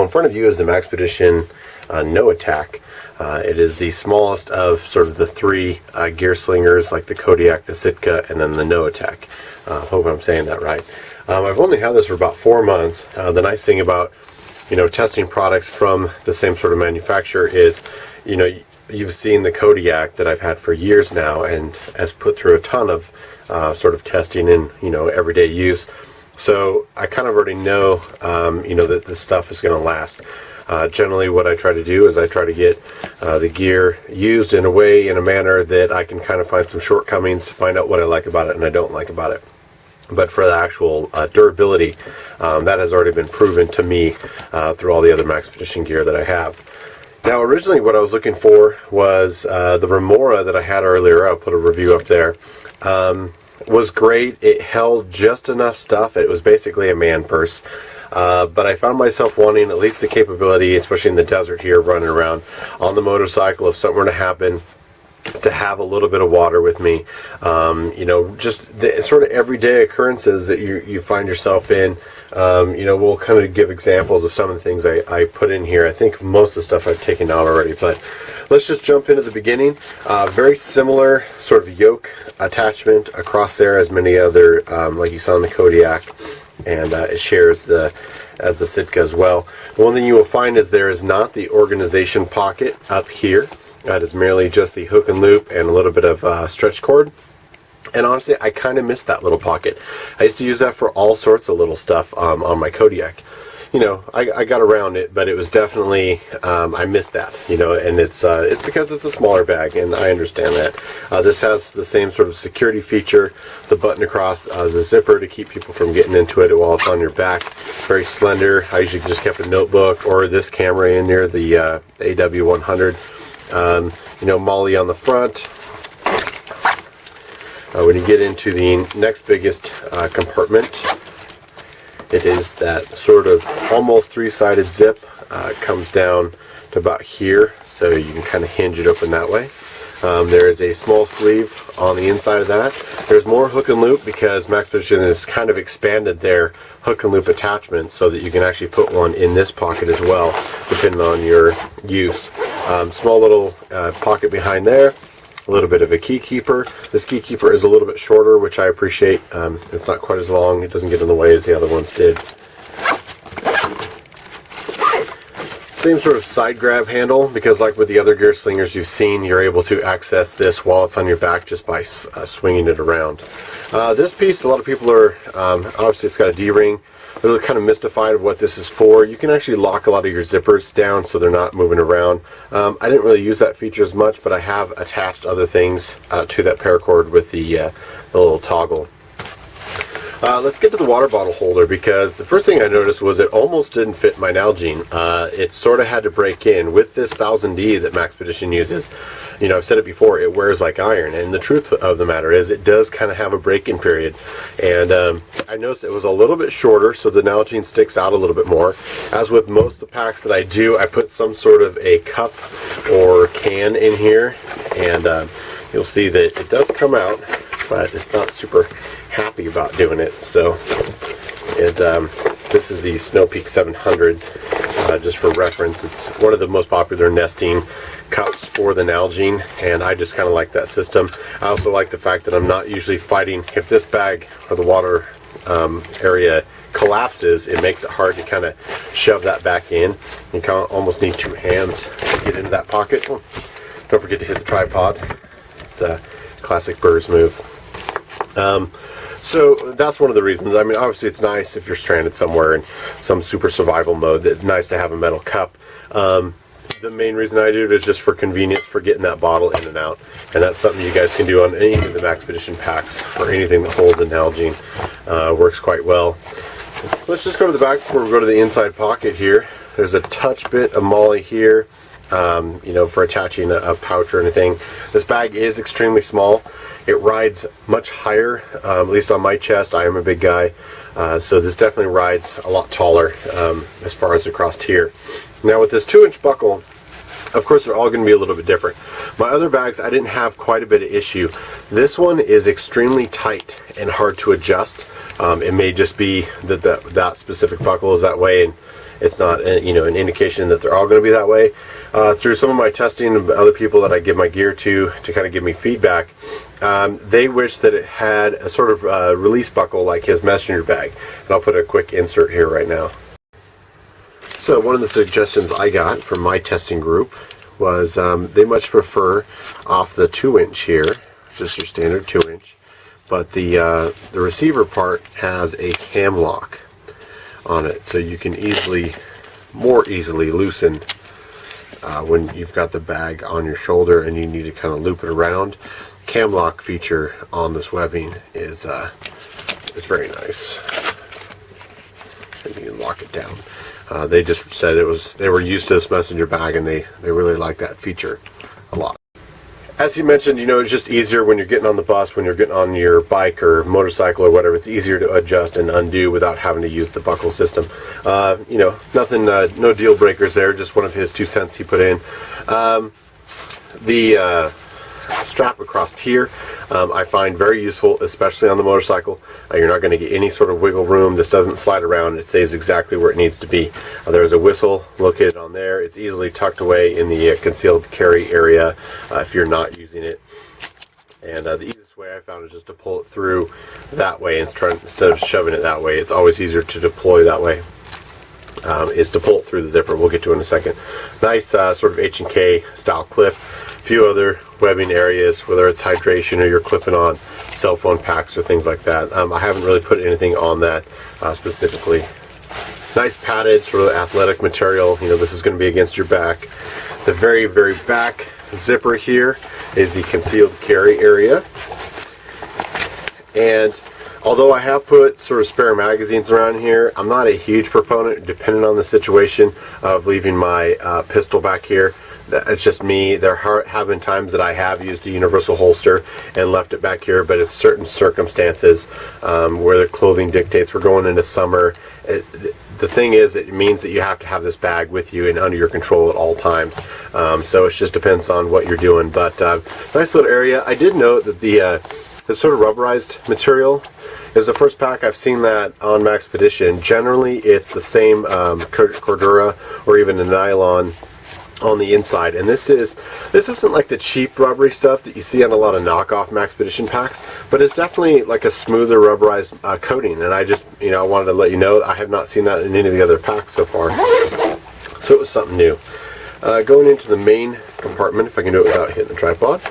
in front of you is the Maxpedition Noatak. It is the smallest of sort of the three gear slingers, like the Kodiak, the Sitka, and then the Noatak. Hope I'm saying that right. I've only had this for about 4 months. The nice thing about testing products from the same sort of manufacturer is, you've seen the Kodiak that I've had for years now and has put through a ton of sort of testing in everyday use. So I kind of already know that this stuff is going to last. Generally what I try to do is I try to get the gear used in a manner that I can kind of find some shortcomings, find out what I like about it and I don't like about it. But for the actual durability, that has already been proven to me through all the other Maxpedition gear that I have. Now originally what I was looking for was the Remora that I had earlier. I'll put a review up there. Was great. It held just enough stuff. It was basically a man purse. But I found myself wanting at least the capability, especially in the desert here, running around on the motorcycle, if something were to happen, to have a little bit of water with me. Just the sort of everyday occurrences that you find yourself in. We'll kind of give examples of some of the things I put in here. I think most of the stuff I've taken out already, but let's just jump into the beginning. Very similar sort of yoke attachment across there as many other, like you saw in the Kodiak, and it shares as the Sitka as well. The one thing you will find is there is not the organization pocket up here. That is merely just the hook and loop and a little bit of stretch cord. And honestly, I kind of miss that little pocket. I used to use that for all sorts of little stuff on my Kodiak. I got around it, but it was definitely, I missed that, and it's because it's a smaller bag, and I understand that. This has the same sort of security feature, the button across the zipper to keep people from getting into it while it's on your back. Very slender. I usually just kept a notebook or this camera in there, the AW100. Molly on the front. When you get into the next biggest compartment, it is that sort of almost three-sided zip. It comes down to about here, so you can kind of hinge it open that way. There is a small sleeve on the inside of that. There's more hook and loop because Maxpedition has kind of expanded their hook and loop attachment so that you can actually put one in this pocket as well, depending on your use. Small little pocket behind there. A little bit of a key keeper. This key keeper is a little bit shorter, which I appreciate. It's not quite as long. It doesn't get in the way as the other ones did. Same sort of side grab handle, because like with the other gear slingers you've seen, you're able to access this while it's on your back just by swinging it around. This piece, a lot of people are, obviously it's got a D-ring. They're kind of mystified of what this is for. You can actually lock a lot of your zippers down so they're not moving around. I didn't really use that feature as much, but I have attached other things to that paracord with the little toggle. Let's get to the water bottle holder, because the first thing I noticed was it almost didn't fit my Nalgene. It sort of had to break in. With this 1000D that Maxpedition uses, I've said it before, it wears like iron, and the truth of the matter is it does kind of have a break-in period. And I noticed it was a little bit shorter, so the Nalgene sticks out a little bit more. As with most of the packs that I do, I put some sort of a cup or can in here, and you'll see that it does come out, but it's not super happy about doing it. So this is the Snow Peak 700, just for reference. It's one of the most popular nesting cups for the Nalgene, and I just kind of like that system. I also like the fact that I'm not usually fighting. If this bag or the water area collapses, it makes it hard to kind of shove that back in. You kind of almost need two hands to get into that pocket. Don't forget to hit the tripod. It's a classic Burrs move. So that's one of the reasons. I mean, obviously it's nice if you're stranded somewhere in some super survival mode. It's nice to have a metal cup. The main reason I do it is just for convenience, for getting that bottle in and out. And that's something you guys can do on any of the Maxpedition packs or anything that holds an Nalgene. Works quite well. Let's just go to the back before we go to the inside pocket here. There's a touch bit of MOLLE here, for attaching a pouch or anything. This bag is extremely small. It rides much higher, at least on my chest. I am a big guy, so this definitely rides a lot taller as far as across here. Now with this 2-inch buckle, of course they're all going to be a little bit different. My other bags, I didn't have quite a bit of issue. This one is extremely tight and hard to adjust. It may just be that specific buckle is that way, it's not an indication that they're all going to be that way. Through some of my testing of other people that I give my gear to kind of give me feedback, they wish that it had a sort of release buckle like his messenger bag, and I'll put a quick insert here right now. So one of the suggestions I got from my testing group was they much prefer off the 2-inch here, just your standard 2-inch, but the receiver part has a cam lock on it, so you can more easily loosen when you've got the bag on your shoulder and you need to kind of loop it around. Cam lock feature on this webbing is very nice, and you can lock it down. They just said they were used to this messenger bag, and they really like that feature a lot. As he mentioned, it's just easier when you're getting on the bus, when you're getting on your bike or motorcycle or whatever. It's easier to adjust and undo without having to use the buckle system. Nothing, no deal breakers there. Just one of his 2 cents he put in. The strap across here I find very useful, especially on the motorcycle. You're not going to get any sort of wiggle room. This doesn't slide around. It stays exactly where it needs to be. There's a whistle located on there. It's easily tucked away in the concealed carry area if you're not using it. And the easiest way I found is just to pull it through that way instead of shoving it that way. It's always easier to deploy that way. Is to pull it through the zipper. We'll get to it in a second. Nice sort of H&K style clip. A few other webbing areas, whether it's hydration or you're clipping on cell phone packs or things like that. I haven't really put anything on that specifically. Nice padded sort of athletic material. This is going to be against your back. The very, very back zipper here is the concealed carry area. And although I have put sort of spare magazines around here, I'm not a huge proponent, depending on the situation, of leaving my pistol back here. It's just me. There have been times that I have used a universal holster and left it back here, but it's certain circumstances where the clothing dictates. We're going into summer. The thing is, it means that you have to have this bag with you and under your control at all times. So it just depends on what you're doing. But nice little area. I did note that the sort of rubberized material is the first pack I've seen that on Maxpedition. Generally, it's the same Cordura or even a nylon on the inside, and this isn't like the cheap rubbery stuff that you see on a lot of knockoff Maxpedition packs, but it's definitely like a smoother rubberized coating. And I just I wanted to let you know I have not seen that in any of the other packs so far, so it was something new. Going into the main compartment, if I can do it without hitting the tripod.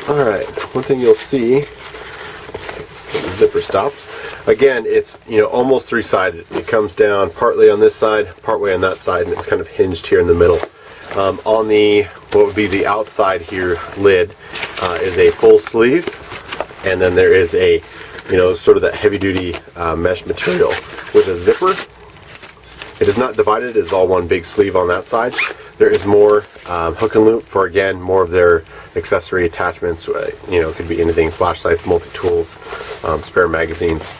Alright, one thing you'll see, the zipper stops. Again, it's almost three-sided. It comes down partly on this side, partway on that side, and it's kind of hinged here in the middle. On the what would be the outside here lid is a full sleeve, and then there is a sort of that heavy-duty mesh material with a zipper. It is not divided. It is all one big sleeve on that side. There is more hook and loop for, again, more of their accessory attachments. It could be anything: flashlights, multi-tools, spare magazines.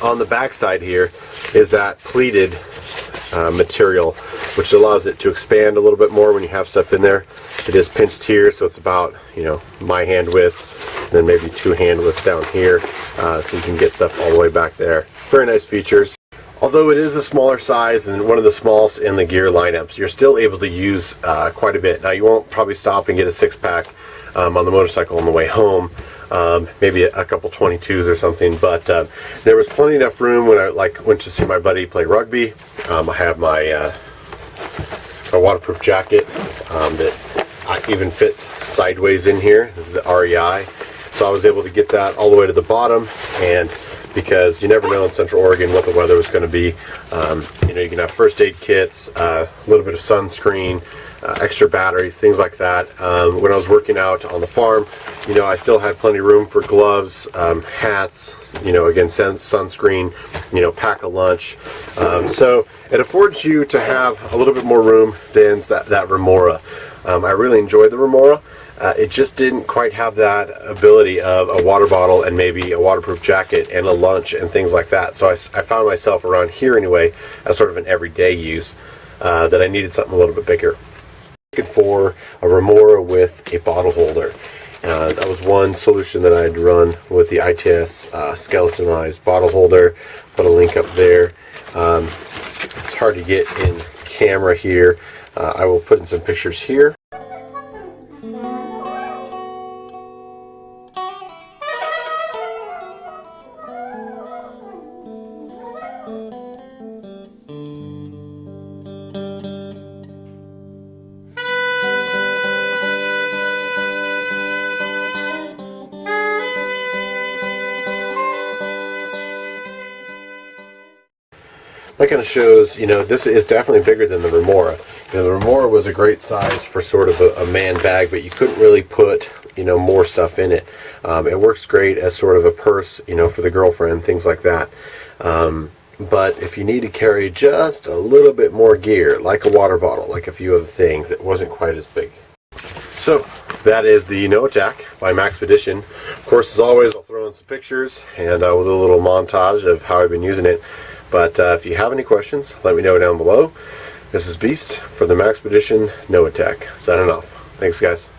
On the back side here is that pleated material, which allows it to expand a little bit more when you have stuff in there. It is pinched here, so it's about my hand width, then maybe 2 hand widths down here, so you can get stuff all the way back there. Very nice features. Although it is a smaller size and one of the smallest in the gear lineups, you're still able to use quite a bit. Now, you won't probably stop and get a 6-pack on the motorcycle on the way home. Maybe a couple 22s or something, but there was plenty enough room when I went to see my buddy play rugby. I have my waterproof jacket that even fits sideways in here. This is the REI, so I was able to get that all the way to the bottom. And because you never know in Central Oregon what the weather was going to be, you can have first aid kits, a little bit of sunscreen, extra batteries, things like that. When I was working out on the farm, I still had plenty of room for gloves, hats, again, sunscreen, pack a lunch. So it affords you to have a little bit more room than that Remora. I really enjoyed the Remora. It just didn't quite have that ability of a water bottle and maybe a waterproof jacket and a lunch and things like that. So I found myself around here anyway as sort of an everyday use that I needed something a little bit bigger. For a Remora with a bottle holder, That was one solution that I'd run with the ITS skeletonized bottle holder. Put a link up there. It's hard to get in camera here. I will put in some pictures here. That kind of shows, this is definitely bigger than the Remora. The Remora was a great size for sort of a man bag, but you couldn't really put, more stuff in it. It works great as sort of a purse, for the girlfriend, things like that. But if you need to carry just a little bit more gear, like a water bottle, like a few other things, it wasn't quite as big. So, that is the Noatak by Maxpedition. Of course, as always, I'll throw in some pictures, and we'll do a little montage of how I've been using it. But if you have any questions, let me know down below. This is Beast for the Maxpedition Noatak. Signing off. Thanks, guys.